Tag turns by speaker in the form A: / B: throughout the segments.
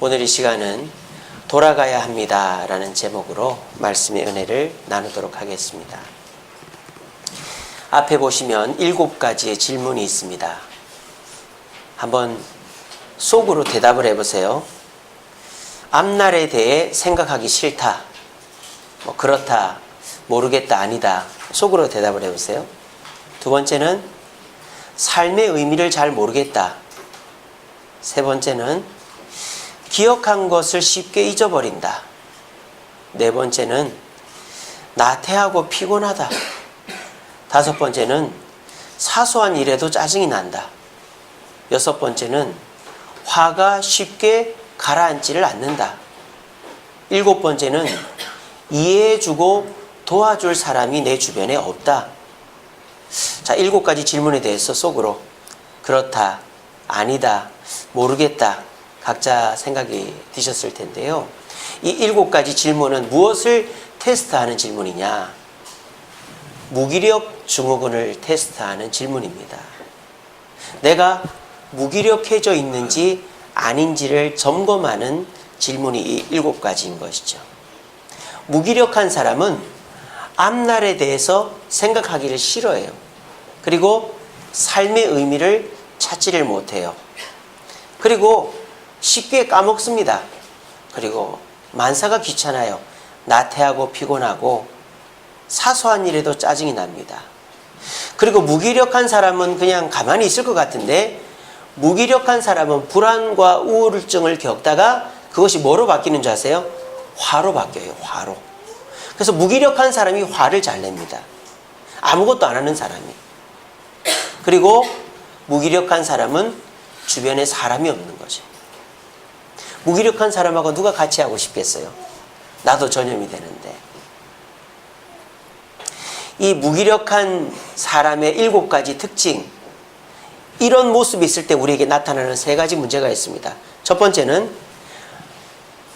A: 오늘 이 시간은 돌아가야 합니다 라는 제목으로 말씀의 은혜를 나누도록 하겠습니다. 앞에 보시면 7가지의 질문이 있습니다. 한번 속으로 대답을 해보세요. 앞날에 대해 생각하기 싫다, 그렇다, 모르겠다, 아니다. 속으로 대답을 해보세요. 두 번째는 삶의 의미를 잘 모르겠다. 세 번째는 기억한 것을 쉽게 잊어버린다. 네 번째는 나태하고 피곤하다. 다섯 번째는 사소한 일에도 짜증이 난다. 여섯 번째는 화가 쉽게 가라앉지를 않는다. 일곱 번째는 이해해주고 도와줄 사람이 내 주변에 없다. 자, 7가지 질문에 대해서 속으로 그렇다, 아니다, 모르겠다 각자 생각이 드셨을 텐데요. 이 7가지 질문은 무엇을 테스트하는 질문이냐? 무기력 증후군을 테스트하는 질문입니다. 내가 무기력해져 있는지 아닌지를 점검하는 질문이 이 7가지인 것이죠. 무기력한 사람은 앞날에 대해서 생각하기를 싫어해요. 그리고 삶의 의미를 찾지를 못해요. 그리고 쉽게 까먹습니다. 그리고 만사가 귀찮아요. 나태하고 피곤하고 사소한 일에도 짜증이 납니다. 그리고 무기력한 사람은 그냥 가만히 있을 것 같은데, 무기력한 사람은 불안과 우울증을 겪다가 그것이 뭐로 바뀌는 줄 아세요? 화로 바뀌어요. 화로. 그래서 무기력한 사람이 화를 잘 냅니다. 아무것도 안 하는 사람이. 그리고 무기력한 사람은 주변에 사람이 없는 거죠. 무기력한 사람하고 누가 같이 하고 싶겠어요? 나도 전염이 되는데. 이 무기력한 사람의 7가지 특징, 이런 모습이 있을 때 우리에게 나타나는 3가지 문제가 있습니다. 첫 번째는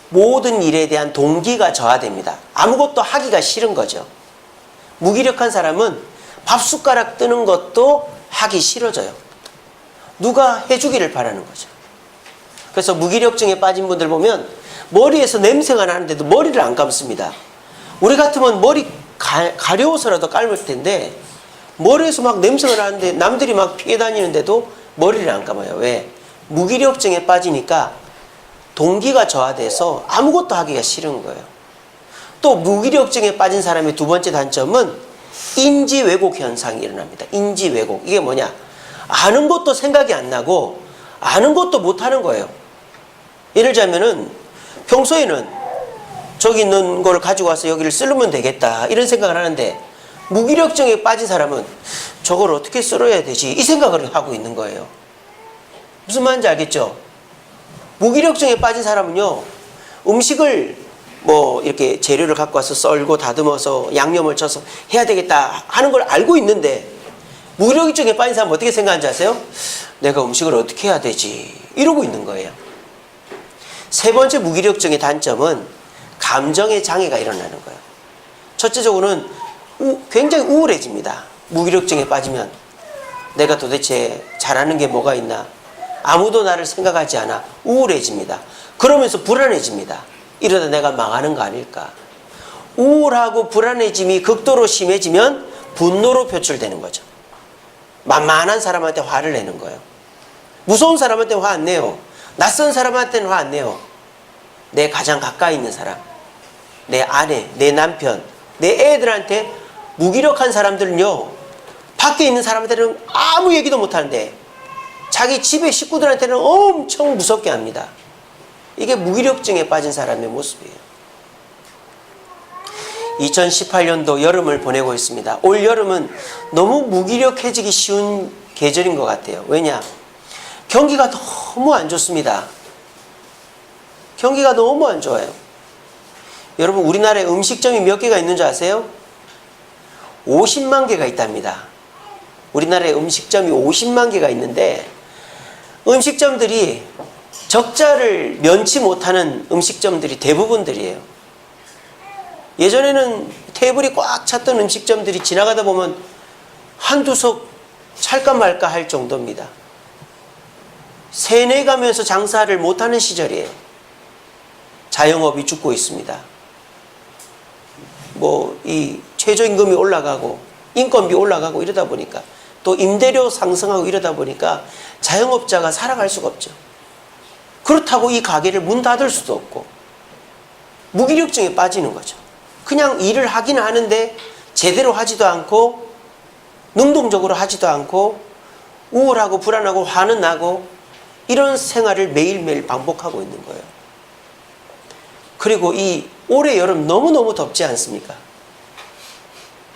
A: 모든 일에 대한 동기가 저하됩니다. 아무것도 하기가 싫은 거죠. 무기력한 사람은 밥숟가락 뜨는 것도 하기 싫어져요. 누가 해주기를 바라는 거죠. 그래서 무기력증에 빠진 분들 보면 머리에서 냄새가 나는데도 머리를 안 감습니다. 우리 같으면 머리 가려워서라도 감을 텐데, 머리에서 막 냄새가 나는데 남들이 막 피해 다니는데도 머리를 안 감아요. 왜? 무기력증에 빠지니까 동기가 저하돼서 아무것도 하기가 싫은 거예요. 또 무기력증에 빠진 사람의 두 번째 단점은 인지 왜곡 현상이 일어납니다. 인지 왜곡. 이게 뭐냐? 아는 것도 생각이 안 나고 아는 것도 못 하는 거예요. 예를 들자면은 평소에는 저기 있는 걸 가지고 와서 여기를 쓰면 되겠다 이런 생각을 하는데, 무기력증에 빠진 사람은 저걸 어떻게 쓸어야 되지 이 생각을 하고 있는 거예요. 무슨 말인지 알겠죠? 무기력증에 빠진 사람은요, 음식을 이렇게 재료를 갖고 와서 썰고 다듬어서 양념을 쳐서 해야 되겠다 하는 걸 알고 있는데, 무기력증에 빠진 사람은 어떻게 생각하는지 아세요? 내가 음식을 어떻게 해야 되지 이러고 있는 거예요. 세 번째 무기력증의 단점은 감정의 장애가 일어나는 거예요. 첫째적으로는 굉장히 우울해집니다. 무기력증에 빠지면 내가 도대체 잘하는 게 뭐가 있나, 아무도 나를 생각하지 않아. 우울해집니다. 그러면서 불안해집니다. 이러다 내가 망하는 거 아닐까. 우울하고 불안해짐이 극도로 심해지면 분노로 표출되는 거죠. 만만한 사람한테 화를 내는 거예요. 무서운 사람한테는 화 안 내요. 낯선 사람한테는 화 안 내요. 내 가장 가까이 있는 사람, 내 아내, 내 남편, 내 애들한테. 무기력한 사람들은요, 밖에 있는 사람한테는 아무 얘기도 못 하는데 자기 집의 식구들한테는 엄청 무섭게 합니다. 이게 무기력증에 빠진 사람의 모습이에요. 2018년도 여름을 보내고 있습니다. 올 여름은 너무 무기력해지기 쉬운 계절인 것 같아요. 왜냐? 경기가 너무 안 좋습니다. 경기가 너무 안 좋아요. 여러분, 우리나라에 음식점이 몇 개가 있는 줄 아세요? 50만 개가 있답니다. 우리나라에 음식점이 50만 개가 있는데, 음식점들이 적자를 면치 못하는 음식점들이 대부분들이에요. 예전에는 테이블이 꽉 찼던 음식점들이 지나가다 보면 한두 석 찰까 말까 할 정도입니다. 세뇌 가면서 장사를 못하는 시절이에요. 자영업이 죽고 있습니다. 뭐 이 최저임금이 올라가고 인건비 올라가고 이러다 보니까 또 임대료 상승하고 이러다 보니까 자영업자가 살아갈 수가 없죠. 그렇다고 이 가게를 문 닫을 수도 없고 무기력증에 빠지는 거죠. 그냥 일을 하긴 하는데 제대로 하지도 않고 능동적으로 하지도 않고 우울하고 불안하고 화는 나고 이런 생활을 매일매일 반복하고 있는 거예요. 그리고 이 올해 여름 너무너무 덥지 않습니까?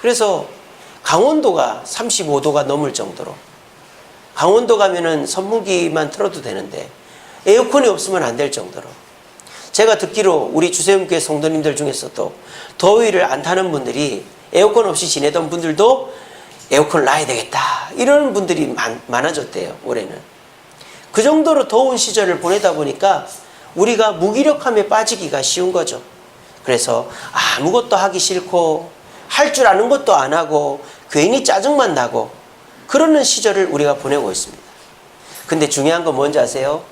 A: 그래서 강원도가 35도가 넘을 정도로, 강원도 가면은 선풍기만 틀어도 되는데 에어컨이 없으면 안 될 정도로, 제가 듣기로 우리 주세움교회 성도님들 중에서도 더위를 안 타는 분들이, 에어컨 없이 지내던 분들도 에어컨을 놔야 되겠다 이런 분들이 많아졌대요. 올해는 그 정도로 더운 시절을 보내다 보니까 우리가 무기력함에 빠지기가 쉬운 거죠. 그래서 아무것도 하기 싫고 할 줄 아는 것도 안 하고 괜히 짜증만 나고 그러는 시절을 우리가 보내고 있습니다. 근데 중요한 건 뭔지 아세요?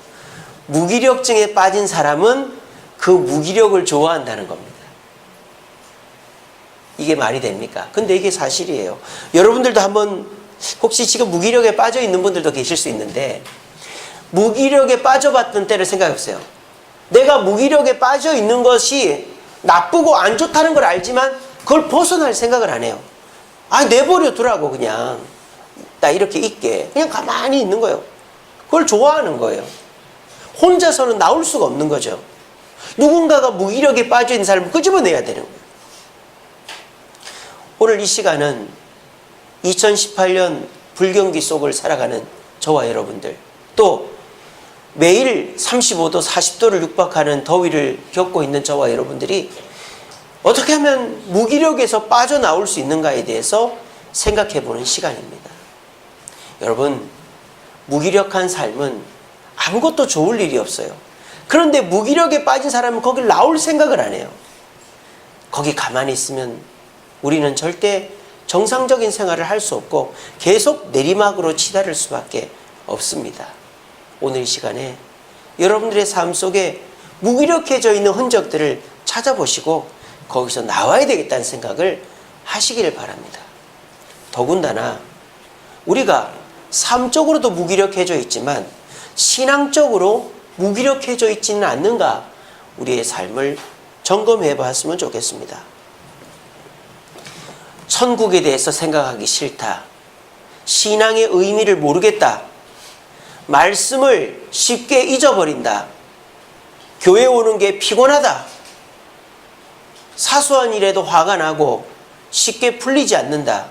A: 무기력증에 빠진 사람은 그 무기력을 좋아한다는 겁니다. 이게 말이 됩니까? 근데 이게 사실이에요. 여러분들도 한번, 혹시 지금 무기력에 빠져 있는 분들도 계실 수 있는데, 무기력에 빠져봤던 때를 생각해보세요. 내가 무기력에 빠져 있는 것이 나쁘고 안 좋다는 걸 알지만 그걸 벗어날 생각을 안 해요. 내버려 두라고, 그냥 나 이렇게 있게 그냥 가만히 있는 거예요. 그걸 좋아하는 거예요. 혼자서는 나올 수가 없는 거죠. 누군가가 무기력에 빠져 있는 사람을 끄집어내야 되는 거예요. 오늘 이 시간은 2018년 불경기 속을 살아가는 저와 여러분들, 또 매일 35도, 40도를 육박하는 더위를 겪고 있는 저와 여러분들이 어떻게 하면 무기력에서 빠져나올 수 있는가에 대해서 생각해 보는 시간입니다. 여러분, 무기력한 삶은 아무것도 좋을 일이 없어요. 그런데 무기력에 빠진 사람은 거길 나올 생각을 안 해요. 거기 가만히 있으면 우리는 절대 정상적인 생활을 할 수 없고 계속 내리막으로 치달을 수밖에 없습니다. 오늘 이 시간에 여러분들의 삶 속에 무기력해져 있는 흔적들을 찾아보시고 거기서 나와야 되겠다는 생각을 하시기를 바랍니다. 더군다나 우리가 삶적으로도 무기력해져 있지만 신앙적으로 무기력해져 있지는 않는가, 우리의 삶을 점검해 봤으면 좋겠습니다. 천국에 대해서 생각하기 싫다, 신앙의 의미를 모르겠다, 말씀을 쉽게 잊어버린다, 교회 오는 게 피곤하다, 사소한 일에도 화가 나고 쉽게 풀리지 않는다,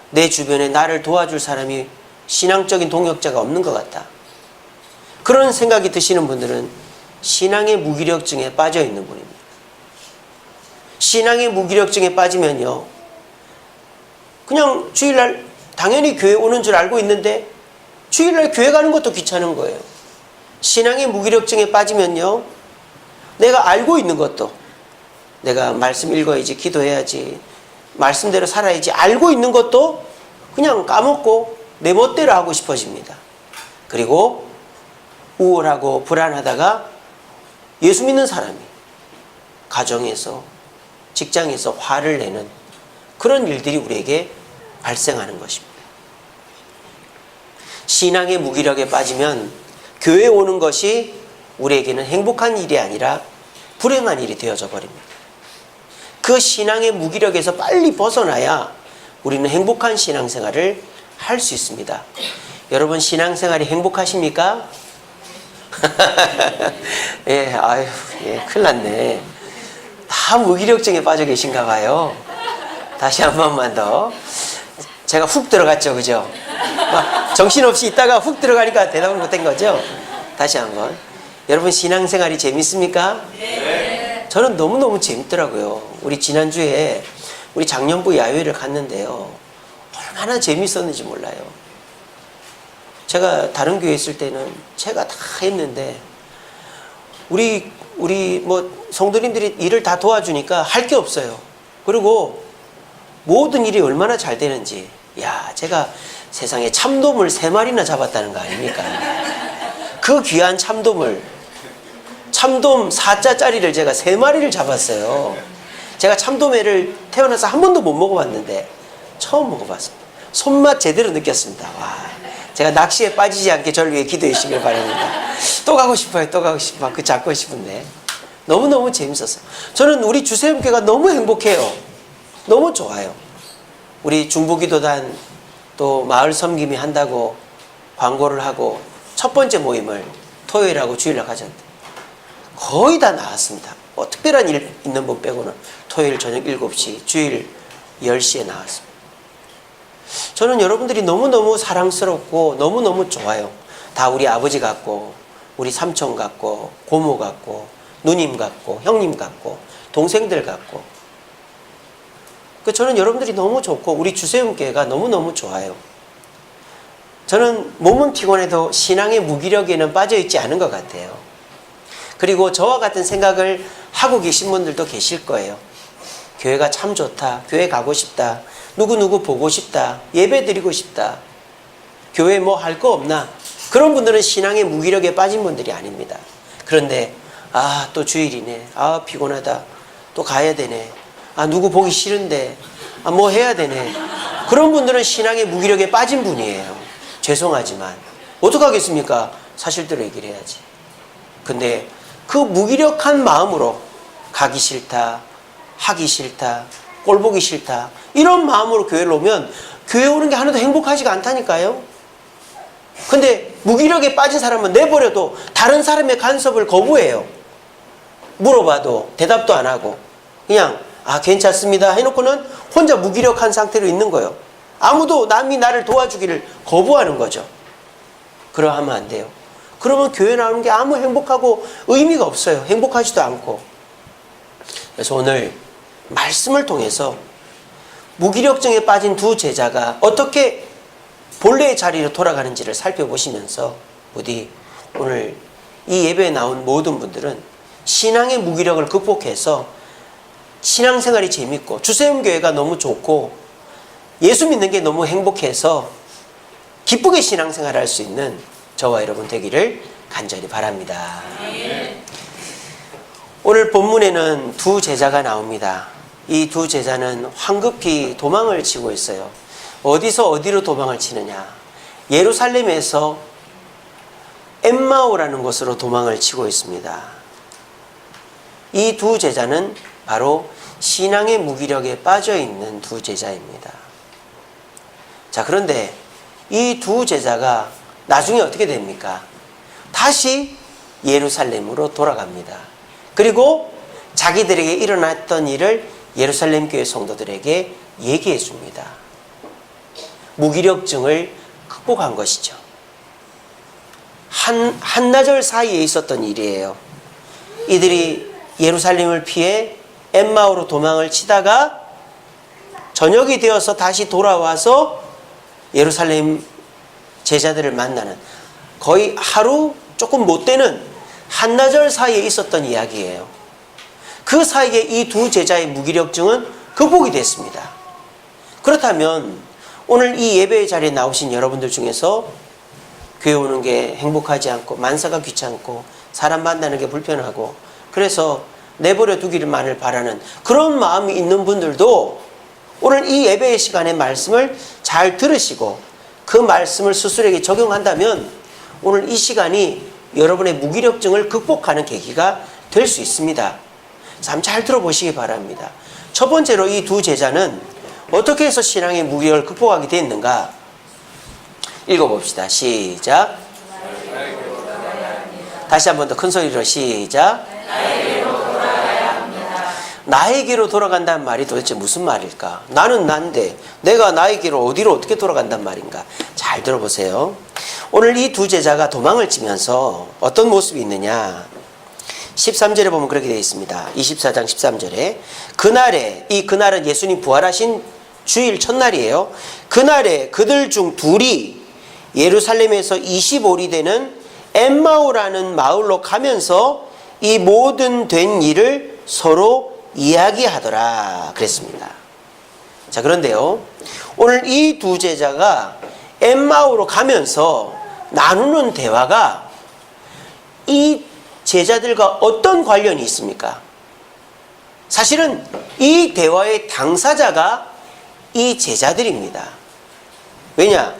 A: 내 주변에 나를 도와줄 사람이, 신앙적인 동역자가 없는 것 같다, 그런 생각이 드시는 분들은 신앙의 무기력증에 빠져 있는 분입니다. 신앙의 무기력증에 빠지면요, 그냥 주일날 당연히 교회 오는 줄 알고 있는데 주일날 교회 가는 것도 귀찮은 거예요. 신앙의 무기력증에 빠지면요, 내가 알고 있는 것도, 내가 말씀 읽어야지, 기도해야지, 말씀대로 살아야지 알고 있는 것도 그냥 까먹고 내 멋대로 하고 싶어집니다. 그리고 우울하고 불안하다가 예수 믿는 사람이 가정에서, 직장에서 화를 내는 그런 일들이 우리에게 발생하는 것입니다. 신앙의 무기력에 빠지면 교회에 오는 것이 우리에게는 행복한 일이 아니라 불행한 일이 되어져 버립니다. 그 신앙의 무기력에서 빨리 벗어나야 우리는 행복한 신앙생활을 할 수 있습니다. 여러분, 신앙생활이 행복하십니까? 예, 아유, 예, 큰일 났네. 다 무기력증에 빠져 계신가 봐요. 다시 한 번만 더. 제가 훅 들어갔죠, 그죠? 막 정신없이 있다가 훅 들어가니까 대답을 못한 거죠? 다시 한 번. 여러분, 신앙생활이 재밌습니까? 네. 저는 너무너무 재밌더라고요. 우리 지난주에 우리 장년부 야외를 갔는데요, 얼마나 재밌었는지 몰라요. 제가 다른 교회에 있을 때는 제가 다 했는데 우리 뭐 성도님들이 일을 다 도와주니까 할 게 없어요. 그리고 모든 일이 얼마나 잘 되는지, 야, 제가 세상에 참돔을 3마리나 잡았다는 거 아닙니까? 그 귀한 참돔을 참돔 4자짜리를 제가 3마리를 잡았어요. 제가 참돔회를 태어나서 한 번도 못 먹어봤는데 처음 먹어봤습니다. 손맛 제대로 느꼈습니다. 와, 제가 낚시에 빠지지 않게 저를 위해 기도해 주시길 바랍니다. 또 가고 싶어요. 또 가고 싶어. 그 잡고 싶은데 너무너무 재밌었어요. 저는 우리 주세움교회가 너무 행복해요. 너무 좋아요. 우리 중부기도단 또 마을 섬김이 한다고 광고를 하고 첫 번째 모임을 토요일하고 주일날 가졌는데 거의 다 나왔습니다. 뭐 특별한 일 있는 분 빼고는 토요일 저녁 7시, 주일 10시에 나왔습니다. 저는 여러분들이 너무너무 사랑스럽고 너무너무 좋아요. 다 우리 아버지 같고 우리 삼촌 같고 고모 같고 누님 같고 형님 같고 동생들 같고 저는 여러분들이 너무 좋고 우리 주세움교회가 너무너무 좋아요. 저는 몸은 피곤해도 신앙의 무기력에는 빠져있지 않은 것 같아요. 그리고 저와 같은 생각을 하고 계신 분들도 계실 거예요. 교회가 참 좋다. 교회 가고 싶다. 누구누구 보고 싶다. 예배 드리고 싶다. 교회 뭐 할 거 없나? 그런 분들은 신앙의 무기력에 빠진 분들이 아닙니다. 그런데 또 주일이네. 피곤하다. 또 가야 되네. 누구 보기 싫은데. 뭐 해야 되네. 그런 분들은 신앙의 무기력에 빠진 분이에요. 죄송하지만 어떡하겠습니까? 사실대로 얘기를 해야지. 근데 그 무기력한 마음으로 가기 싫다, 하기 싫다, 꼴 보기 싫다 이런 마음으로 교회를 오면 교회 오는 게 하나도 행복하지가 않다니까요. 근데 무기력에 빠진 사람은 내버려도 다른 사람의 간섭을 거부해요. 물어봐도 대답도 안 하고 그냥 괜찮습니다 해놓고는 혼자 무기력한 상태로 있는 거예요. 아무도 남이 나를 도와주기를 거부하는 거죠. 그러하면 안 돼요. 그러면 교회 나오는 게 아무 행복하고 의미가 없어요. 행복하지도 않고. 그래서 오늘 말씀을 통해서 무기력증에 빠진 두 제자가 어떻게 본래의 자리로 돌아가는지를 살펴보시면서 부디 오늘 이 예배에 나온 모든 분들은 신앙의 무기력을 극복해서 신앙생활이 재밌고 주세움교회가 너무 좋고 예수 믿는 게 너무 행복해서 기쁘게 신앙생활을 할 수 있는 저와 여러분 되기를 간절히 바랍니다. 오늘 본문에는 두 제자가 나옵니다. 이 두 제자는 황급히 도망을 치고 있어요. 어디서 어디로 도망을 치느냐? 예루살렘에서 엠마오라는 곳으로 도망을 치고 있습니다. 이 두 제자는 바로 신앙의 무기력에 빠져있는 두 제자입니다. 자, 그런데 이 두 제자가 나중에 어떻게 됩니까? 다시 예루살렘으로 돌아갑니다. 그리고 자기들에게 일어났던 일을 예루살렘 교회 성도들에게 얘기해 줍니다. 무기력증을 극복한 것이죠. 한나절 사이에 있었던 일이에요. 이들이 예루살렘을 피해 엠마오로 도망을 치다가 저녁이 되어서 다시 돌아와서 예루살렘 제자들을 만나는 거의 하루 조금 못 되는 한나절 사이에 있었던 이야기예요. 그 사이에 이 두 제자의 무기력증은 극복이 됐습니다. 그렇다면 오늘 이 예배의 자리에 나오신 여러분들 중에서 교회 오는 게 행복하지 않고 만사가 귀찮고 사람 만나는 게 불편하고 그래서 내버려 두기만을 바라는 그런 마음이 있는 분들도 오늘 이 예배의 시간에 말씀을 잘 들으시고 그 말씀을 스스로에게 적용한다면 오늘 이 시간이 여러분의 무기력증을 극복하는 계기가 될 수 있습니다. 참 잘 들어보시기 바랍니다. 첫 번째로 이 두 제자는 어떻게 해서 신앙의 무기력을 극복하게 됐는가? 읽어봅시다. 시작. 다시 한 번 더 큰 소리로 시작. 나에게로 돌아간다는 말이 도대체 무슨 말일까? 나는 난데 내가 나에게로 어디로 어떻게 돌아간단 말인가? 잘 들어보세요. 오늘 이 두 제자가 도망을 치면서 어떤 모습이 있느냐? 13절에 보면 그렇게 되어 있습니다. 24장 13절에 그날에, 이 그날은 예수님 부활하신 주일 첫날이에요. 그날에 그들 중 둘이 예루살렘에서 25리 되는 엠마오라는 마을로 가면서 이 모든 된 일을 서로 이야기하더라 그랬습니다. 자, 그런데요, 오늘 이 두 제자가 엠마오로 가면서 나누는 대화가 이 제자들과 어떤 관련이 있습니까? 사실은 이 대화의 당사자가 이 제자들입니다. 왜냐?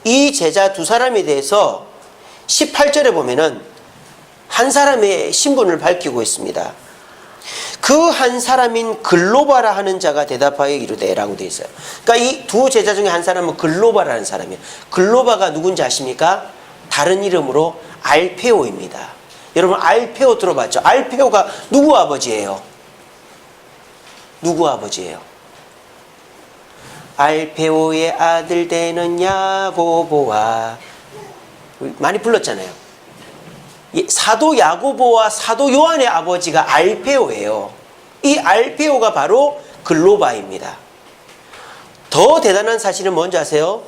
A: 이 제자 두 사람에 대해서 18절에 보면은 한 사람의 신분을 밝히고 있습니다. 그 한 사람인 글로바라 하는 자가 대답하여 이르되 라고 되어 있어요. 그러니까 이 두 제자 중에 한 사람은 글로바라는 사람이에요. 글로바가 누군지 아십니까? 다른 이름으로 알페오입니다. 여러분 알페오 들어봤죠? 알페오가 누구 아버지예요? 누구 아버지예요? 알페오의 아들 되는 야고보와, 많이 불렀잖아요. 사도 야고보와 사도 요한의 아버지가 알페오예요. 이 알페오가 바로 글로바입니다. 더 대단한 사실은 뭔지 아세요?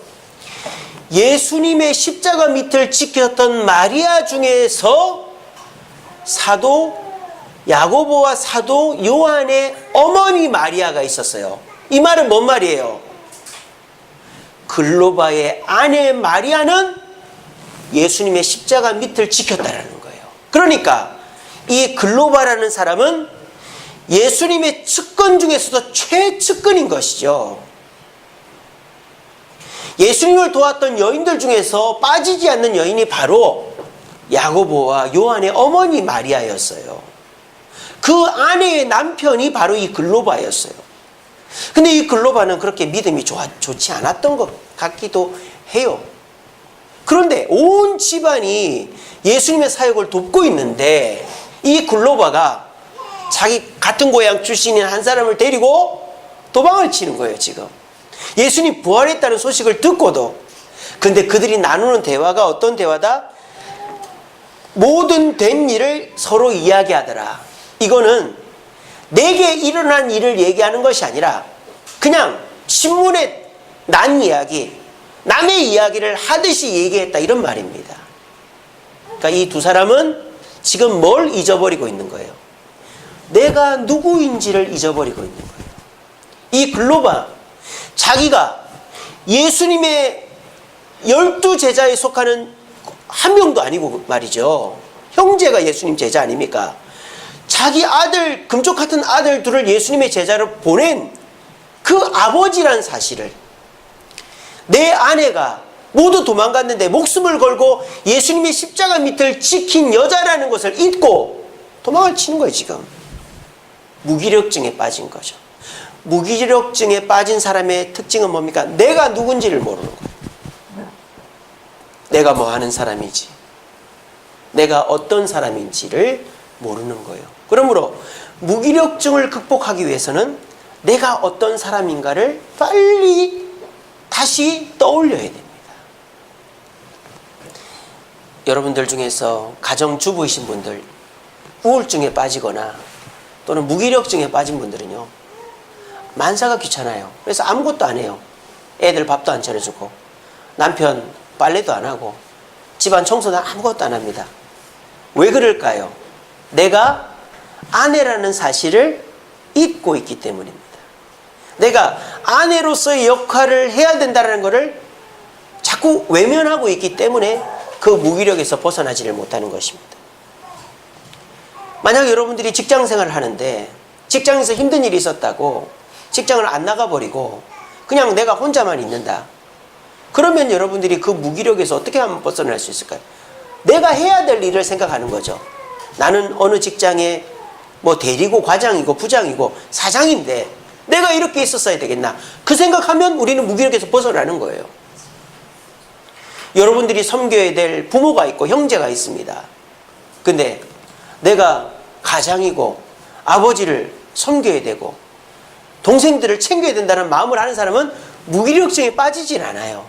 A: 예수님의 십자가 밑을 지켰던 마리아 중에서 사도 야고보와 사도 요한의 어머니 마리아가 있었어요. 이 말은 뭔 말이에요? 글로바의 아내 마리아는 예수님의 십자가 밑을 지켰다라는 거예요. 그러니까 이 글로바라는 사람은 예수님의 측근 중에서도 최측근인 것이죠. 예수님을 도왔던 여인들 중에서 빠지지 않는 여인이 바로 야고보와 요한의 어머니 마리아였어요. 그 아내의 남편이 바로 이 글로바였어요. 근데 이 글로바는 그렇게 믿음이 좋지 않았던 것 같기도 해요. 그런데 온 집안이 예수님의 사역을 돕고 있는데 이 글로바가 자기 같은 고향 출신인 한 사람을 데리고 도망을 치는 거예요, 지금. 예수님 부활했다는 소식을 듣고도. 근데 그들이 나누는 대화가 어떤 대화다? 모든 된 일을 서로 이야기하더라. 이거는 내게 일어난 일을 얘기하는 것이 아니라 그냥 신문에 난 이야기, 남의 이야기를 하듯이 얘기했다, 이런 말입니다. 그러니까 이 두 사람은 지금 뭘 잊어버리고 있는 거예요? 내가 누구인지를 잊어버리고 있는 거예요. 이 글로바, 자기가 예수님의 12제자에 속하는 한 명도 아니고 말이죠. 형제가 예수님 제자 아닙니까? 자기 아들, 금쪽 같은 아들 둘을 예수님의 제자로 보낸 그 아버지란 사실을, 내 아내가 모두 도망갔는데 목숨을 걸고 예수님의 십자가 밑을 지킨 여자라는 것을 잊고 도망을 치는 거예요, 지금. 무기력증에 빠진 거죠. 무기력증에 빠진 사람의 특징은 뭡니까? 내가 누군지를 모르는 거예요. 내가 뭐 하는 사람이지, 내가 어떤 사람인지를 모르는 거예요. 그러므로 무기력증을 극복하기 위해서는 내가 어떤 사람인가를 빨리 다시 떠올려야 됩니다. 여러분들 중에서 가정주부이신 분들, 우울증에 빠지거나 또는 무기력증에 빠진 분들은요, 만사가 귀찮아요. 그래서 아무것도 안 해요. 애들 밥도 안 차려주고, 남편 빨래도 안 하고, 집안 청소도 아무것도 안 합니다. 왜 그럴까요? 내가 아내라는 사실을 잊고 있기 때문입니다. 내가 아내로서의 역할을 해야 된다는 것을 자꾸 외면하고 있기 때문에 그 무기력에서 벗어나지를 못하는 것입니다. 만약 여러분들이 직장생활을 하는데 직장에서 힘든 일이 있었다고 직장을 안 나가버리고 그냥 내가 혼자만 있는다. 그러면 여러분들이 그 무기력에서 어떻게 하면 벗어날 수 있을까요? 내가 해야 될 일을 생각하는 거죠. 나는 어느 직장에 뭐 대리고 과장이고 부장이고 사장인데 내가 이렇게 있었어야 되겠나. 그 생각하면 우리는 무기력에서 벗어나는 거예요. 여러분들이 섬겨야 될 부모가 있고 형제가 있습니다. 근데 내가 가장이고 아버지를 섬겨야 되고 동생들을 챙겨야 된다는 마음을 하는 사람은 무기력증에 빠지진 않아요.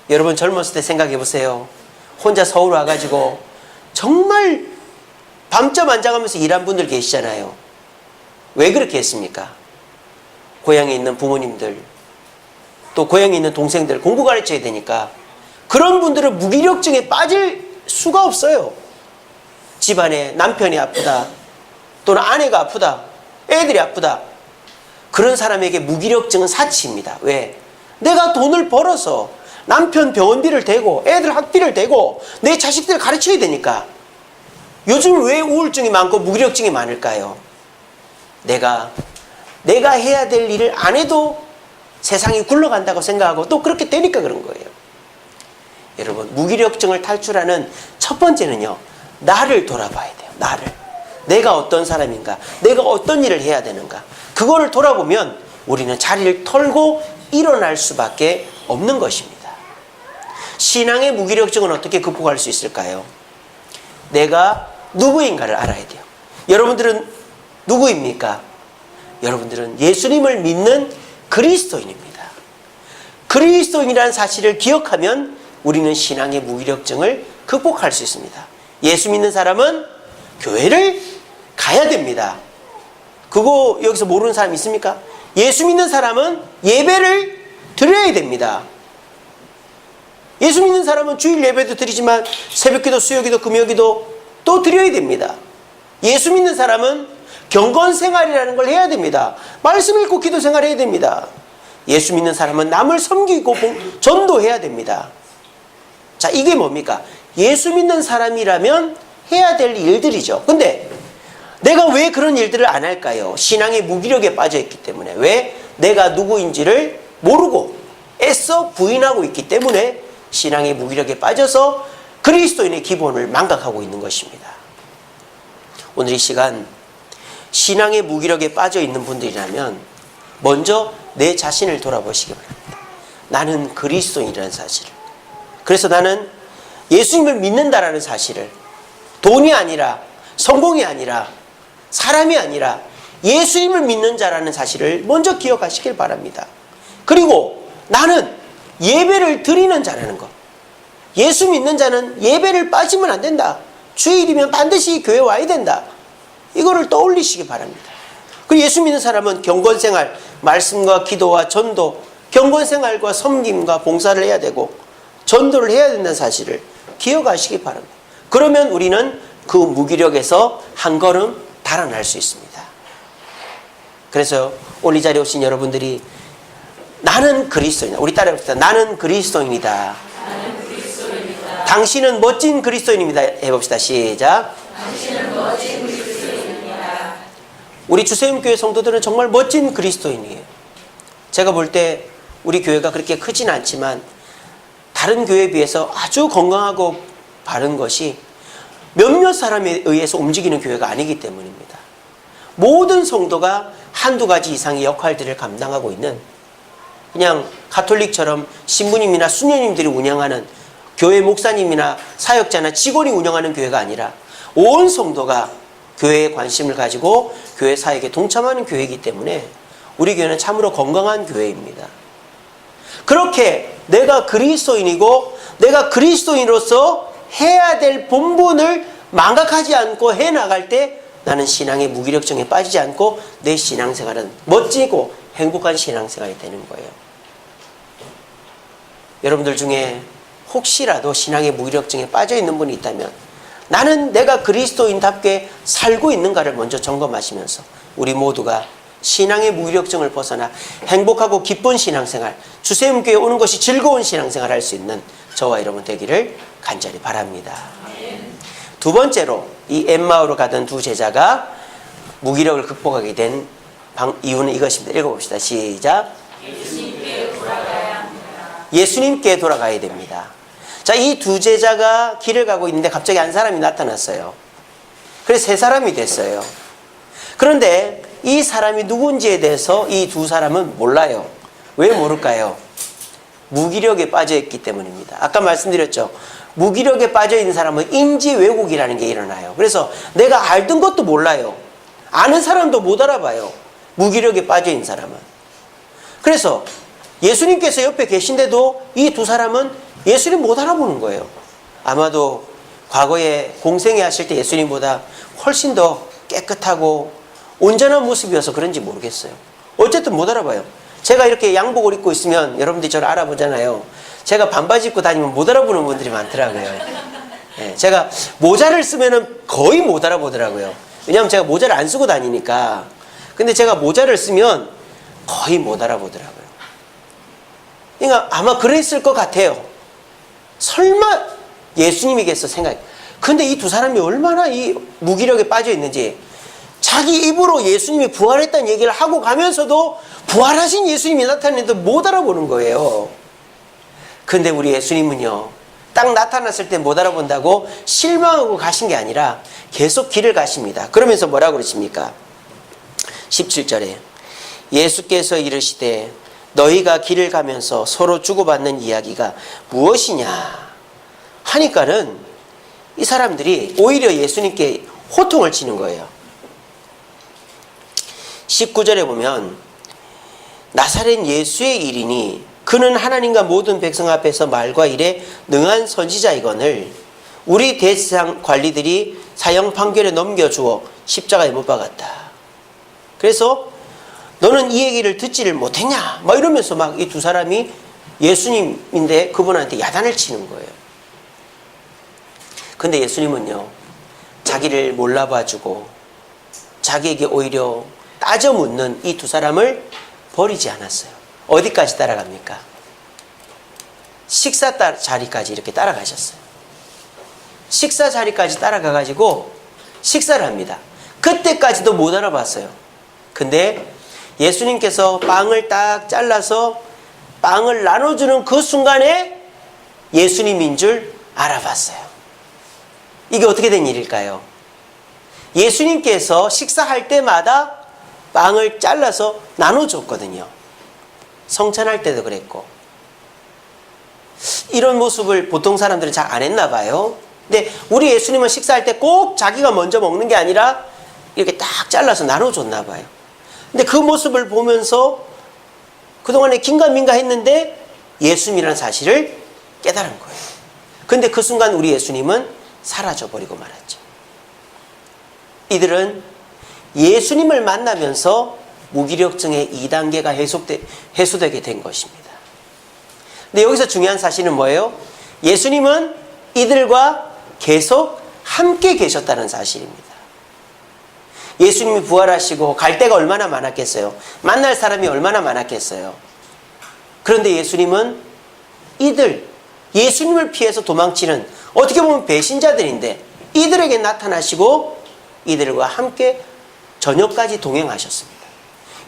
A: 여러분 젊었을 때 생각해 보세요. 혼자 서울 와가지고 정말 밤잠 안 자가면서 일한 분들 계시잖아요. 왜 그렇게 했습니까? 고향에 있는 부모님들, 또 고향에 있는 동생들 공부 가르쳐야 되니까. 그런 분들은 무기력증에 빠질 수가 없어요. 집안에 남편이 아프다, 또는 아내가 아프다, 애들이 아프다. 그런 사람에게 무기력증은 사치입니다. 왜? 내가 돈을 벌어서 남편 병원비를 대고 애들 학비를 대고 내 자식들 가르쳐야 되니까. 요즘 왜 우울증이 많고 무기력증이 많을까요? 내가 해야 될 일을 안 해도 세상이 굴러간다고 생각하고 또 그렇게 되니까 그런 거예요. 여러분, 무기력증을 탈출하는 첫 번째는요, 나를 돌아봐야 돼요. 나를. 내가 어떤 사람인가? 내가 어떤 일을 해야 되는가? 그거를 돌아보면 우리는 자리를 털고 일어날 수밖에 없는 것입니다. 신앙의 무기력증은 어떻게 극복할 수 있을까요? 내가 누구인가를 알아야 돼요. 여러분들은 누구입니까? 여러분들은 예수님을 믿는 그리스도인입니다. 그리스도인이라는 사실을 기억하면 우리는 신앙의 무기력증을 극복할 수 있습니다. 예수 믿는 사람은 교회를 가야 됩니다. 그거 여기서 모르는 사람 있습니까? 예수 믿는 사람은 예배를 드려야 됩니다. 예수 믿는 사람은 주일 예배도 드리지만 새벽기도, 수요기도, 금요기도 또 드려야 됩니다. 예수 믿는 사람은 경건생활이라는 걸 해야 됩니다. 말씀 읽고 기도 생활해야 됩니다. 예수 믿는 사람은 남을 섬기고 전도해야 됩니다. 자, 이게 뭡니까? 예수 믿는 사람이라면 해야 될 일들이죠. 근데 내가 왜 그런 일들을 안 할까요? 신앙의 무기력에 빠져 있기 때문에. 왜? 내가 누구인지를 모르고 애써 부인하고 있기 때문에 신앙의 무기력에 빠져서 그리스도인의 기본을 망각하고 있는 것입니다. 오늘 이 시간 신앙의 무기력에 빠져 있는 분들이라면 먼저 내 자신을 돌아보시기 바랍니다. 나는 그리스도인이라는 사실을. 그래서 나는 예수님을 믿는다라는 사실을, 돈이 아니라, 성공이 아니라, 사람이 아니라 예수님을 믿는 자라는 사실을 먼저 기억하시길 바랍니다. 그리고 나는 예배를 드리는 자라는 것. 예수 믿는 자는 예배를 빠지면 안 된다. 주일이면 반드시 교회 와야 된다. 이거를 떠올리시기 바랍니다. 그리고 예수 믿는 사람은 경건생활, 말씀과 기도와 전도, 경건생활과 섬김과 봉사를 해야 되고 전도를 해야 된다는 사실을 기억하시기 바랍니다. 그러면 우리는 그 무기력에서 한 걸음 달아날 수 있습니다. 그래서 오늘 이 자리에 오신 여러분들이 나는 그리스도인이다. 우리 따라해봅시다. 나는 그리스도인이다.
B: 나는 그리스도인이다.
A: 당신은 멋진 그리스도인입니다. 해봅시다. 시작.
B: 당신은 멋진 그리스도인입니다.
A: 우리 주세임교회 성도들은 정말 멋진 그리스도인이에요. 제가 볼 때 우리 교회가 그렇게 크진 않지만 다른 교회에 비해서 아주 건강하고 바른 것이 몇몇 사람에 의해서 움직이는 교회가 아니기 때문입니다. 모든 성도가 한두 가지 이상의 역할들을 감당하고 있는, 그냥 가톨릭처럼 신부님이나 수녀님들이 운영하는, 교회 목사님이나 사역자나 직원이 운영하는 교회가 아니라 온 성도가 교회에 관심을 가지고 교회 사역에 동참하는 교회이기 때문에 우리 교회는 참으로 건강한 교회입니다. 그렇게 내가 그리스도인이고 내가 그리스도인으로서 해야 될 본분을 망각하지 않고 해나갈 때 나는 신앙의 무기력증에 빠지지 않고 내 신앙생활은 멋지고 행복한 신앙생활이 되는 거예요. 여러분들 중에 혹시라도 신앙의 무기력증에 빠져 있는 분이 있다면 나는 내가 그리스도인답게 살고 있는가를 먼저 점검하시면서 우리 모두가 신앙의 무기력증을 벗어나 행복하고 기쁜 신앙생활, 주세임교회 오는 것이 즐거운 신앙생활 할 수 있는 저와 여러분 되기를 간절히 바랍니다. 두 번째로 이 엠마오로 가던 두 제자가 무기력을 극복하게 된 이유는 이것입니다. 읽어봅시다. 시작.
B: 예수님께 돌아가야 합니다.
A: 예수님께 돌아가야 됩니다. 자, 이 두 제자가 길을 가고 있는데 갑자기 한 사람이 나타났어요. 그래서 세 사람이 됐어요. 그런데 이 사람이 누군지에 대해서 이 두 사람은 몰라요. 왜 모를까요? 무기력에 빠져있기 때문입니다. 아까 말씀드렸죠. 무기력에 빠져있는 사람은 인지 왜곡이라는 게 일어나요. 그래서 내가 알던 것도 몰라요. 아는 사람도 못 알아봐요. 무기력에 빠져있는 사람은. 그래서 예수님께서 옆에 계신데도 이 두 사람은 예수님 못 알아보는 거예요. 아마도 과거에 공생애 하실 때 예수님보다 훨씬 더 깨끗하고 온전한 모습이어서 그런지 모르겠어요. 어쨌든 못 알아봐요. 제가 이렇게 양복을 입고 있으면 여러분들이 저를 알아보잖아요. 제가 반바지 입고 다니면 못 알아보는 분들이 많더라고요. 네, 제가 모자를 쓰면은 거의 못 알아보더라고요. 왜냐하면 제가 모자를 안 쓰고 다니니까. 근데 제가 모자를 쓰면 거의 못 알아보더라고요. 그러니까 아마 그랬을 것 같아요. 설마 예수님이겠어 생각. 근데 이 두 사람이 얼마나 이 무기력에 빠져 있는지 자기 입으로 예수님이 부활했다는 얘기를 하고 가면서도 부활하신 예수님이 나타났는데 못 알아보는 거예요. 근데 우리 예수님은요, 딱 나타났을 때 못 알아본다고 실망하고 가신 게 아니라 계속 길을 가십니다. 그러면서 뭐라고 그러십니까? 17절에 예수께서 이르시되 너희가 길을 가면서 서로 주고받는 이야기가 무엇이냐 하니까는 이 사람들이 오히려 예수님께 호통을 치는 거예요. 19절에 보면 나사렛 예수의 일이니 그는 하나님과 모든 백성 앞에서 말과 일에 능한 선지자이거늘 우리 대제사장 관리들이 사형 판결에 넘겨주어 십자가에 못 박았다. 그래서 너는 이 얘기를 듣지를 못했냐? 막 이러면서 막 이 두 사람이 예수님인데 그분한테 야단을 치는 거예요. 근데 예수님은요, 자기를 몰라봐주고 자기에게 오히려 따져 묻는 이 두 사람을 버리지 않았어요. 어디까지 따라갑니까? 식사 자리까지 이렇게 따라가셨어요. 식사 자리까지 따라가가지고 식사를 합니다. 그때까지도 못 알아봤어요. 근데 예수님께서 빵을 딱 잘라서 빵을 나눠주는 그 순간에 예수님인 줄 알아봤어요. 이게 어떻게 된 일일까요? 예수님께서 식사할 때마다 빵을 잘라서 나눠줬거든요. 성찬할 때도 그랬고. 이런 모습을 보통 사람들은 잘 안 했나 봐요. 근데 우리 예수님은 식사할 때 꼭 자기가 먼저 먹는 게 아니라 이렇게 딱 잘라서 나눠줬나 봐요. 근데 그 모습을 보면서 그동안에 긴가민가 했는데 예수님이라는 사실을 깨달은 거예요. 근데 그 순간 우리 예수님은 사라져버리고 말았죠. 이들은 예수님을 만나면서 무기력증의 2단계가 해소되게 된 것입니다. 근데 여기서 중요한 사실은 뭐예요? 예수님은 이들과 계속 함께 계셨다는 사실입니다. 예수님이 부활하시고 갈 데가 얼마나 많았겠어요? 만날 사람이 얼마나 많았겠어요? 그런데 예수님은 이들, 예수님을 피해서 도망치는 어떻게 보면 배신자들인데 이들에게 나타나시고 이들과 함께 저녁까지 동행하셨습니다.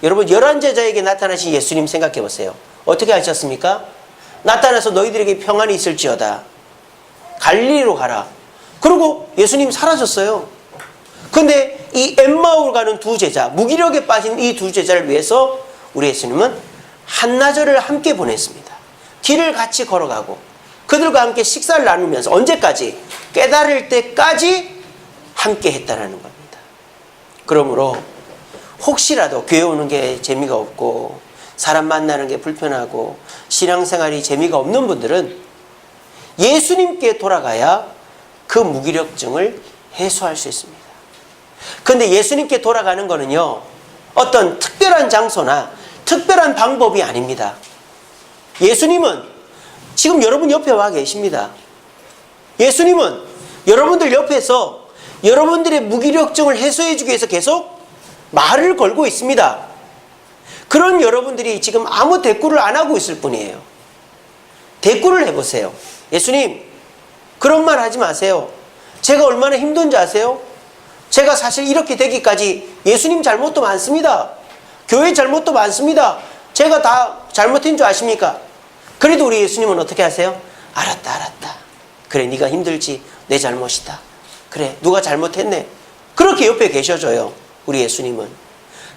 A: 여러분, 11제자에게 나타나신 예수님 생각해 보세요. 어떻게 하셨습니까? 나타나서 너희들에게 평안이 있을지어다. 갈릴리로 가라. 그리고 예수님 사라졌어요. 근데 이 엠마오를 가는 두 제자, 무기력에 빠진 이 두 제자를 위해서 우리 예수님은 한나절을 함께 보냈습니다. 길을 같이 걸어가고 그들과 함께 식사를 나누면서 언제까지? 깨달을 때까지 함께 했다라는 겁니다. 그러므로 혹시라도 교회 오는 게 재미가 없고 사람 만나는 게 불편하고 신앙생활이 재미가 없는 분들은 예수님께 돌아가야 그 무기력증을 해소할 수 있습니다. 그런데 예수님께 돌아가는 거는요, 어떤 특별한 장소나 특별한 방법이 아닙니다. 예수님은 지금 여러분 옆에 와 계십니다. 예수님은 여러분들 옆에서 여러분들의 무기력증을 해소해 주기 위해서 계속 말을 걸고 있습니다. 그런 여러분들이 지금 아무 대꾸를 안 하고 있을 뿐이에요. 대꾸를 해보세요. 예수님, 그런 말 하지 마세요. 제가 얼마나 힘든지 아세요? 제가 사실 이렇게 되기까지 예수님 잘못도 많습니다. 교회 잘못도 많습니다. 제가 다 잘못한 줄 아십니까? 그래도 우리 예수님은 어떻게 하세요? 알았다, 알았다. 그래, 네가 힘들지. 내 잘못이다. 그래, 누가 잘못했네. 그렇게 옆에 계셔줘요. 우리 예수님은.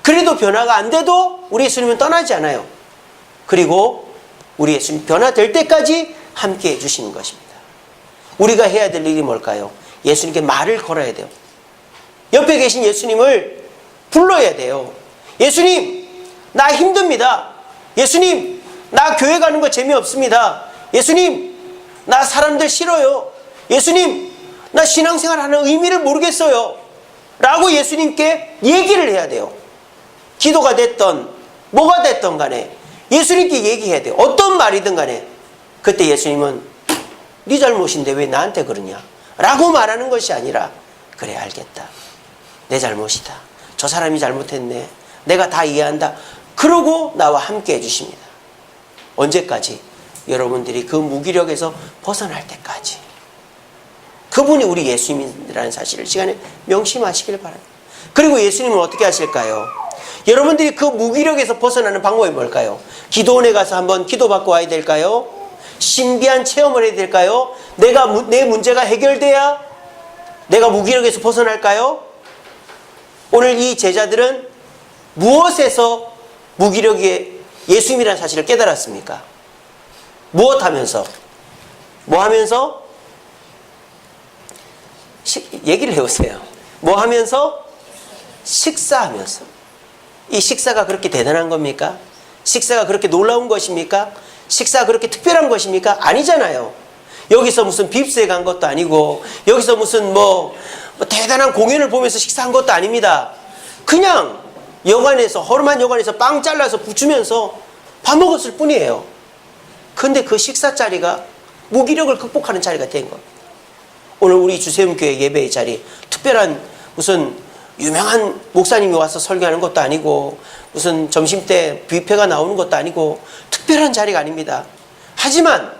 A: 그래도 변화가 안 돼도 우리 예수님은 떠나지 않아요. 그리고 우리 예수님 변화될 때까지 함께 해주시는 것입니다. 우리가 해야 될 일이 뭘까요? 예수님께 말을 걸어야 돼요. 옆에 계신 예수님을 불러야 돼요. 예수님, 나 힘듭니다. 예수님, 나 교회 가는 거 재미없습니다. 예수님, 나 사람들 싫어요. 예수님, 나 신앙생활 하는 의미를 모르겠어요. 라고 예수님께 얘기를 해야 돼요. 기도가 됐던 뭐가 됐던 간에 예수님께 얘기해야 돼요. 어떤 말이든 간에. 그때 예수님은 네 잘못인데 왜 나한테 그러냐? 라고 말하는 것이 아니라, 그래, 알겠다. 내 잘못이다. 저 사람이 잘못했네. 내가 다 이해한다. 그러고 나와 함께 해주십니다. 언제까지? 여러분들이 그 무기력에서 벗어날 때까지. 그분이 우리 예수님이라는 사실을 시간에 명심하시길 바랍니다. 그리고 예수님은 어떻게 하실까요? 여러분들이 그 무기력에서 벗어나는 방법이 뭘까요? 기도원에 가서 한번 기도받고 와야 될까요? 신비한 체험을 해야 될까요? 내 문제가 해결돼야 내가 무기력에서 벗어날까요? 오늘 이 제자들은 무엇에서 무기력이 예수님이라는 사실을 깨달았습니까? 무엇 하면서? 뭐 하면서? 얘기를 해보세요. 뭐 하면서? 식사하면서. 이 식사가 그렇게 대단한 겁니까? 식사가 그렇게 놀라운 것입니까? 식사가 그렇게 특별한 것입니까? 아니잖아요. 여기서 무슨 빕스에 간 것도 아니고 여기서 무슨 뭐 대단한 공연을 보면서 식사한 것도 아닙니다. 그냥 여관에서, 허름한 여관에서 빵 잘라서 부추면서 밥 먹었을 뿐이에요. 근데 그 식사 자리가 무기력을 극복하는 자리가 된 거예요. 오늘 우리 주세움교회 예배의 자리, 특별한 무슨 유명한 목사님이 와서 설교하는 것도 아니고 무슨 점심때 뷔페가 나오는 것도 아니고 특별한 자리가 아닙니다. 하지만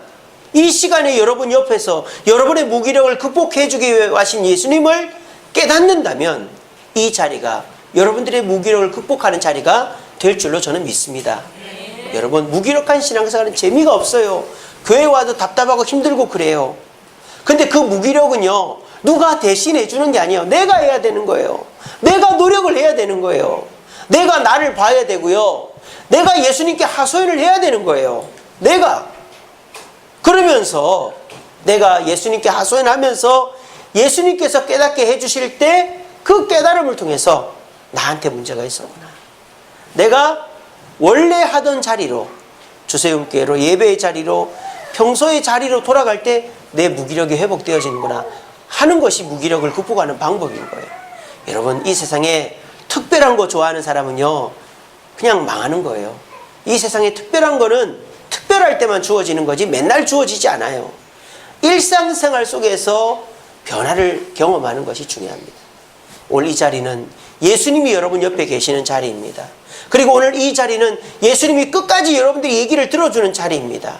A: 이 시간에 여러분 옆에서 여러분의 무기력을 극복해 주기 위해 와신 예수님을 깨닫는다면 이 자리가 여러분들의 무기력을 극복하는 자리가 될 줄로 저는 믿습니다. 여러분, 무기력한 신앙생활은 재미가 없어요. 교회 와도 답답하고 힘들고 그래요. 근데 그 무기력은요, 누가 대신해 주는 게 아니에요. 내가 해야 되는 거예요. 내가 노력을 해야 되는 거예요. 내가 나를 봐야 되고요. 내가 예수님께 하소연을 해야 되는 거예요. 그러면서 내가 예수님께 하소연하면서 예수님께서 깨닫게 해주실 때 그 깨달음을 통해서 나한테 문제가 있었구나. 내가 원래 하던 자리로, 주세움교회로, 예배의 자리로, 평소의 자리로 돌아갈 때 내 무기력이 회복되어지는구나 하는 것이 무기력을 극복하는 방법인 거예요. 여러분, 이 세상에 특별한 거 좋아하는 사람은요, 그냥 망하는 거예요. 이 세상에 특별한 거는 특별할 때만 주어지는 거지 맨날 주어지지 않아요. 일상생활 속에서 변화를 경험하는 것이 중요합니다. 오늘 이 자리는 예수님이 여러분 옆에 계시는 자리입니다. 그리고 오늘 이 자리는 예수님이 끝까지 여러분들이 얘기를 들어주는 자리입니다.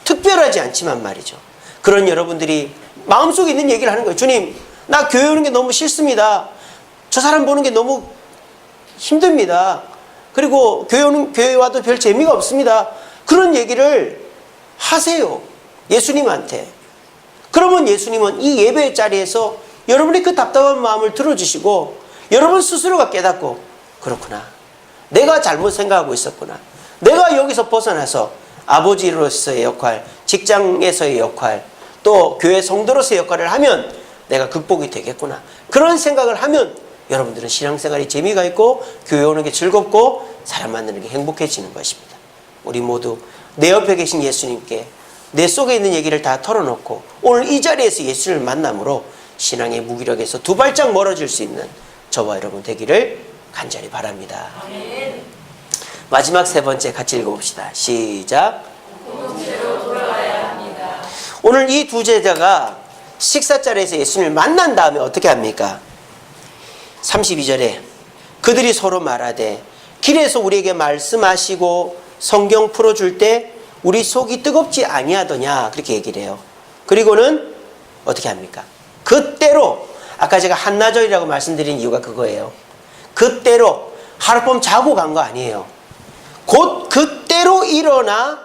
A: 특별하지 않지만 말이죠. 그런 여러분들이 마음속에 있는 얘기를 하는 거예요. 주님, 나 교회 오는 게 너무 싫습니다. 저 사람 보는 게 너무 힘듭니다. 그리고 교회 와도 별 재미가 없습니다. 그런 얘기를 하세요. 예수님한테. 그러면 예수님은 이 예배의 자리에서 여러분의 그 답답한 마음을 들어주시고 여러분 스스로가 깨닫고, 그렇구나, 내가 잘못 생각하고 있었구나, 내가 여기서 벗어나서 아버지로서의 역할, 직장에서의 역할, 또 교회 성도로서의 역할을 하면 내가 극복이 되겠구나, 그런 생각을 하면 여러분들은 신앙생활에 재미가 있고 교회 오는 게 즐겁고 사람 만나는 게 행복해지는 것입니다. 우리 모두 내 옆에 계신 예수님께 내 속에 있는 얘기를 다 털어놓고 오늘 이 자리에서 예수님을 만남으로 신앙의 무기력에서 두 발짝 멀어질 수 있는 저와 여러분 되기를 간절히 바랍니다.
B: 아멘.
A: 마지막 세 번째 같이 읽어봅시다. 시작.
B: 공동체로 돌아가야 합니다.
A: 오늘 이 두 제자가 식사 자리에서 예수님을 만난 다음에 어떻게 합니까? 32절에 그들이 서로 말하되 길에서 우리에게 말씀하시고 성경 풀어줄 때 우리 속이 뜨겁지 아니하더냐, 그렇게 얘기를 해요. 그리고는 어떻게 합니까? 그때로, 아까 제가 한나절이라고 말씀드린 이유가 그거예요. 그때로, 하룻밤 자고 간 거 아니에요. 곧 그때로 일어나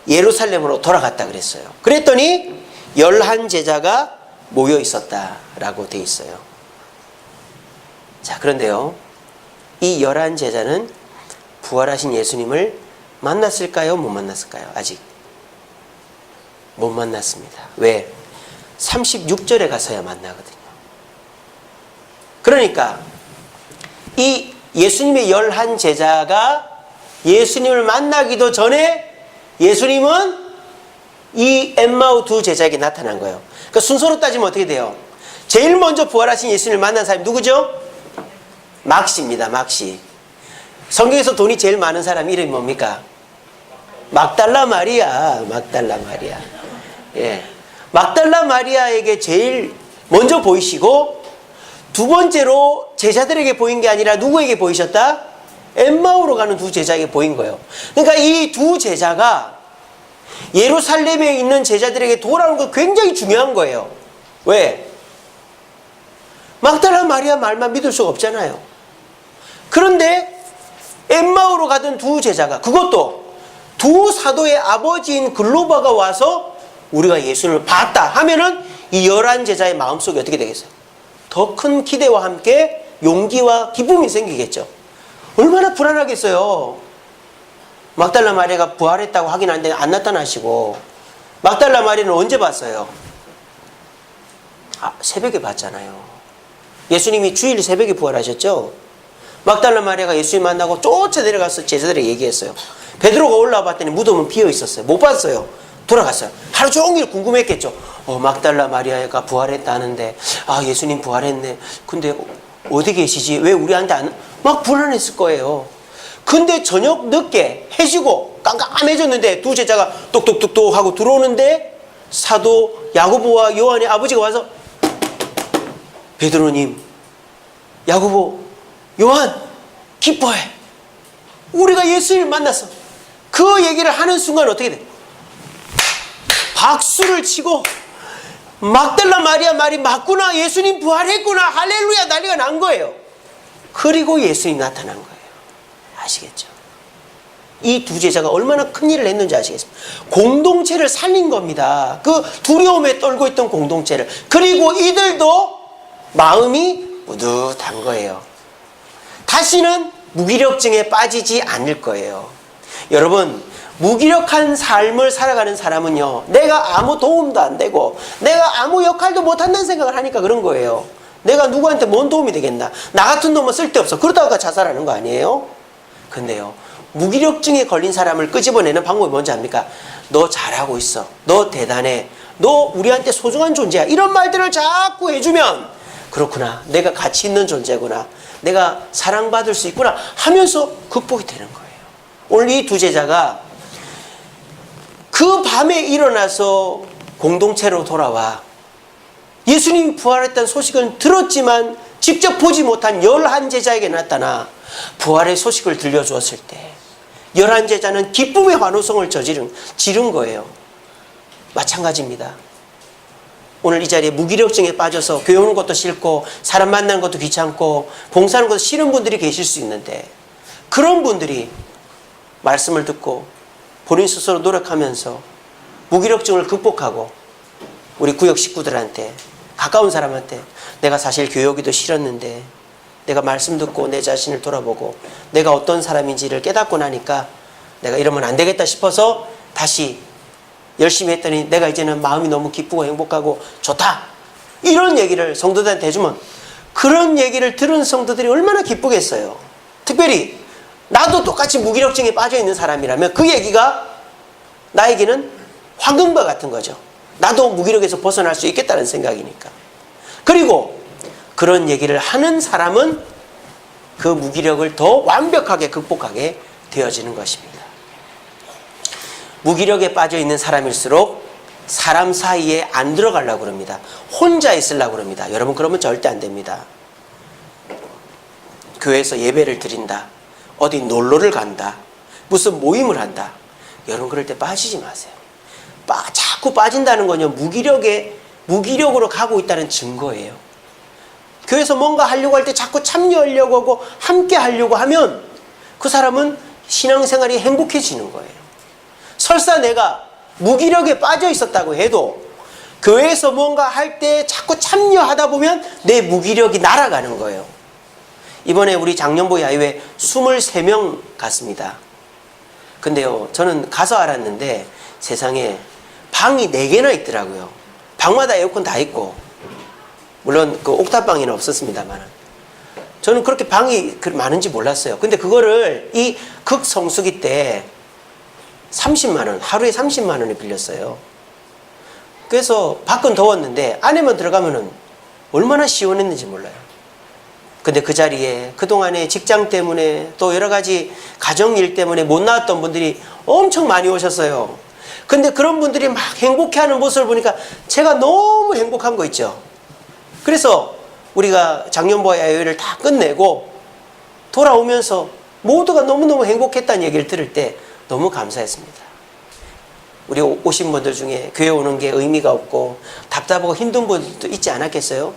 A: 예루살렘으로 돌아갔다 그랬어요. 그랬더니 11제자가 모여 있었다라고 돼 있어요. 자, 그런데요, 이 11제자는 부활하신 예수님을 만났을까요? 못 만났을까요? 아직 못 만났습니다. 왜? 36절에 가서야 만나거든요. 그러니까 이 예수님의 11제자가 예수님을 만나기도 전에 예수님은 이 엠마오 두 제자에게 나타난 거예요. 그러니까 순서로 따지면 어떻게 돼요? 제일 먼저 부활하신 예수님을 만난 사람이 누구죠? 막시입니다. 막시. 성경에서 돈이 제일 많은 사람 이름이 뭡니까? 막달라 마리아. 막달라 마리아. 예. 막달라 마리아에게 제일 먼저 보이시고, 두 번째로 제자들에게 보인 게 아니라 누구에게 보이셨다? 엠마오로 가는 두 제자에게 보인 거예요. 그러니까 이 두 제자가 예루살렘에 있는 제자들에게 돌아오는 거 굉장히 중요한 거예요. 왜? 막달라 마리아 말만 믿을 수가 없잖아요. 그런데 엠마오로 가던 두 제자가, 그것도 두 사도의 아버지인 글로바가 와서 우리가 예수님을 봤다 하면은 이 11제자의 마음속에 어떻게 되겠어요? 더 큰 기대와 함께 용기와 기쁨이 생기겠죠. 얼마나 불안하겠어요. 막달라 마리아가 부활했다고 하긴 하는데 안 나타나시고, 막달라 마리아는 언제 봤어요? 새벽에 봤잖아요. 예수님이 주일 새벽에 부활하셨죠? 막달라 마리아가 예수님 만나고 쫓아 내려가서 제자들에게 얘기했어요. 베드로가 올라와 봤더니 무덤은 비어 있었어요. 못 봤어요. 돌아갔어요. 하루 종일 궁금했겠죠. 막달라 마리아가 부활했다는데, 예수님 부활했네. 근데 어디 계시지? 왜 우리한테 막 불안했을 거예요. 근데 저녁 늦게 해지고 깜깜해졌는데 두 제자가 똑똑똑똑 하고 들어오는데 사도 야고보와 요한의 아버지가 와서, 베드로님, 야고보, 요한, 기뻐해. 우리가 예수님을 만났어. 그 얘기를 하는 순간 어떻게 돼? 박수를 치고, 막달라 마리아 말이 맞구나, 예수님 부활했구나, 할렐루야, 난리가 난 거예요. 그리고 예수님이 나타난 거예요. 아시겠죠? 이 두 제자가 얼마나 큰 일을 했는지 아시겠습니까? 공동체를 살린 겁니다. 그 두려움에 떨고 있던 공동체를. 그리고 이들도 마음이 뿌듯한 거예요. 다시는 무기력증에 빠지지 않을 거예요. 여러분, 무기력한 삶을 살아가는 사람은요, 내가 아무 도움도 안 되고 내가 아무 역할도 못한다는 생각을 하니까 그런 거예요. 내가 누구한테 뭔 도움이 되겠나? 나 같은 놈은 쓸데없어. 그러다가 자살하는 거 아니에요? 근데요, 무기력증에 걸린 사람을 끄집어내는 방법이 뭔지 압니까? 너 잘하고 있어. 너 대단해. 너 우리한테 소중한 존재야. 이런 말들을 자꾸 해주면, 그렇구나, 내가 가치 있는 존재구나, 내가 사랑받을 수 있구나 하면서 극복이 되는 거예요. 오늘 이 두 제자가 그 밤에 일어나서 공동체로 돌아와 예수님이 부활했다는 소식을 들었지만 직접 보지 못한 11제자에게 나타나 부활의 소식을 들려주었을 때 11제자는 기쁨의 환호성을 지른 거예요. 마찬가지입니다. 오늘 이 자리에 무기력증에 빠져서 교회 오는 것도 싫고 사람 만나는 것도 귀찮고 봉사하는 것도 싫은 분들이 계실 수 있는데, 그런 분들이 말씀을 듣고 본인 스스로 노력하면서 무기력증을 극복하고 우리 구역 식구들한테, 가까운 사람한테, 내가 사실 교회 오기도 싫었는데 내가 말씀 듣고 내 자신을 돌아보고 내가 어떤 사람인지를 깨닫고 나니까 내가 이러면 안 되겠다 싶어서 다시 열심히 했더니 내가 이제는 마음이 너무 기쁘고 행복하고 좋다, 이런 얘기를 성도들한테 해주면, 그런 얘기를 들은 성도들이 얼마나 기쁘겠어요. 특별히 나도 똑같이 무기력증에 빠져있는 사람이라면 그 얘기가 나에게는 황금과 같은 거죠. 나도 무기력에서 벗어날 수 있겠다는 생각이니까. 그리고 그런 얘기를 하는 사람은 그 무기력을 더 완벽하게 극복하게 되어지는 것입니다. 무기력에 빠져있는 사람일수록 사람 사이에 안 들어가려고 그럽니다. 혼자 있으려고 그럽니다. 여러분, 그러면 절대 안 됩니다. 교회에서 예배를 드린다, 어디 놀러를 간다, 무슨 모임을 한다, 여러분 그럴 때 빠지지 마세요. 자꾸 빠진다는 건요, 무기력으로 가고 있다는 증거예요. 교회에서 뭔가 하려고 할 때 자꾸 참여하려고 하고 함께 하려고 하면 그 사람은 신앙생활이 행복해지는 거예요. 설사 내가 무기력에 빠져 있었다고 해도 교회에서 뭔가 할 때 자꾸 참여하다 보면 내 무기력이 날아가는 거예요. 이번에 우리 작년보 야유회 23명 갔습니다. 근데요, 저는 가서 알았는데 세상에 방이 4개나 있더라고요. 방마다 에어컨 다 있고, 물론 그 옥탑방에는 없었습니다만, 저는 그렇게 방이 많은지 몰랐어요. 근데 그거를 이 극성수기 때 30만 원, 하루에 30만 원에 빌렸어요. 그래서 밖은 더웠는데 안에만 들어가면은 얼마나 시원했는지 몰라요. 근데 그 자리에 그동안에 직장 때문에 또 여러 가지 가정일 때문에 못 나왔던 분들이 엄청 많이 오셨어요. 근데 그런 분들이 막 행복해하는 모습을 보니까 제가 너무 행복한 거 있죠. 그래서 우리가 작년보아 야유회를 다 끝내고 돌아오면서 모두가 너무너무 행복했다는 얘기를 들을 때 너무 감사했습니다. 우리 오신 분들 중에 교회 오는 게 의미가 없고 답답하고 힘든 분도 있지 않았겠어요?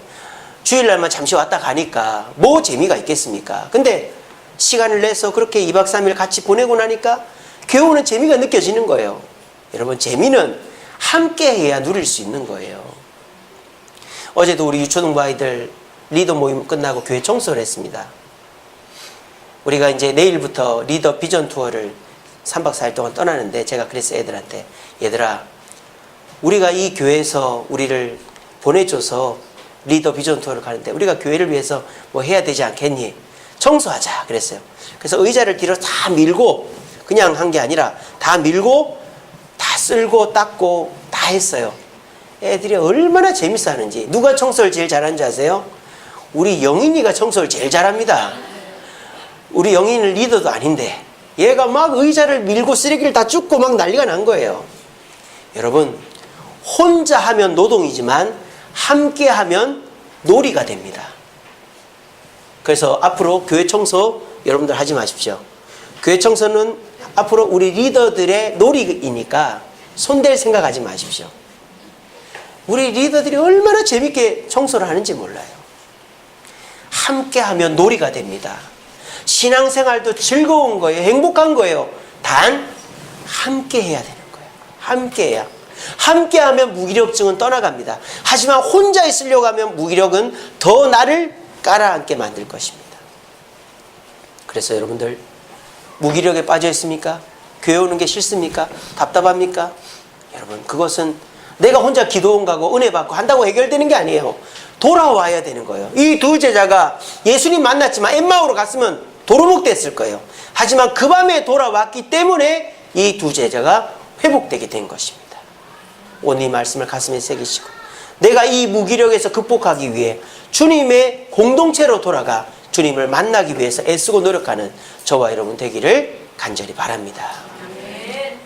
A: 주일날만 잠시 왔다 가니까 뭐 재미가 있겠습니까? 근데 시간을 내서 그렇게 2박 3일 같이 보내고 나니까 교회 오는 재미가 느껴지는 거예요. 여러분, 재미는 함께 해야 누릴 수 있는 거예요. 어제도 우리 유초등부 아이들 리더 모임 끝나고 교회 청소를 했습니다. 우리가 이제 내일부터 리더 비전 투어를 3박 4일 동안 떠나는데, 제가 그랬어요, 애들한테. 얘들아, 우리가 이 교회에서 우리를 보내줘서 리더 비전 투어를 가는데 우리가 교회를 위해서 뭐 해야 되지 않겠니? 청소하자 그랬어요. 그래서 의자를 뒤로 다 밀고, 그냥 한 게 아니라 다 밀고 다 쓸고 닦고 다 했어요. 애들이 얼마나 재밌어 하는지. 누가 청소를 제일 잘하는지 아세요? 우리 영인이가 청소를 제일 잘합니다. 우리 영인은 리더도 아닌데 얘가 막 의자를 밀고 쓰레기를 다 줍고 막 난리가 난 거예요. 여러분, 혼자 하면 노동이지만 함께 하면 놀이가 됩니다. 그래서 앞으로 교회 청소 여러분들 하지 마십시오. 교회 청소는 앞으로 우리 리더들의 놀이이니까 손댈 생각하지 마십시오. 우리 리더들이 얼마나 재밌게 청소를 하는지 몰라요. 함께 하면 놀이가 됩니다. 신앙생활도 즐거운 거예요. 행복한 거예요. 단 함께 해야 되는 거예요. 함께 해야. 함께 하면 무기력증은 떠나갑니다. 하지만 혼자 있으려고 하면 무기력은 더 나를 깔아앉게 만들 것입니다. 그래서 여러분들, 무기력에 빠져 있습니까? 교회 오는 게 싫습니까? 답답합니까? 여러분, 그것은 내가 혼자 기도원 가고 은혜 받고 한다고 해결되는 게 아니에요. 돌아와야 되는 거예요. 이 두 제자가 예수님 만났지만 엠마오로 갔으면 도루묵 됐을 거예요. 하지만 그 밤에 돌아왔기 때문에 이 두 제자가 회복되게 된 것입니다. 오늘 이 말씀을 가슴에 새기시고, 내가 이 무기력에서 극복하기 위해 주님의 공동체로 돌아가 주님을 만나기 위해서 애쓰고 노력하는 저와 여러분 되기를 간절히 바랍니다.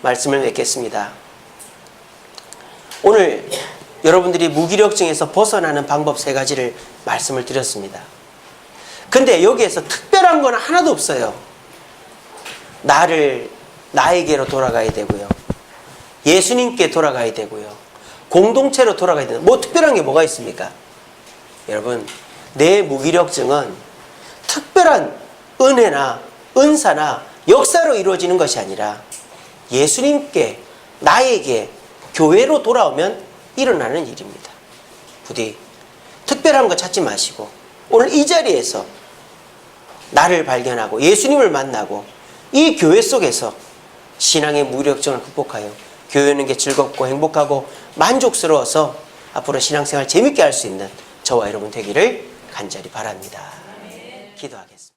A: 말씀을 맺겠습니다. 오늘 여러분들이 무기력증에서 벗어나는 방법 3가지를 말씀을 드렸습니다. 근데 여기에서 특별한 건 하나도 없어요. 나에게로 돌아가야 되고요. 예수님께 돌아가야 되고요. 공동체로 돌아가야 되는, 뭐 특별한 게 뭐가 있습니까? 여러분, 내 무기력증은 특별한 은혜나 은사나 역사로 이루어지는 것이 아니라 예수님께, 나에게, 교회로 돌아오면 일어나는 일입니다. 부디 특별한 거 찾지 마시고 오늘 이 자리에서 나를 발견하고 예수님을 만나고 이 교회 속에서 신앙의 무기력증을 극복하여 교회 오는 게 즐겁고 행복하고 만족스러워서 앞으로 신앙생활 재밌게 할 수 있는 저와 여러분 되기를 간절히 바랍니다. 기도하겠습니다.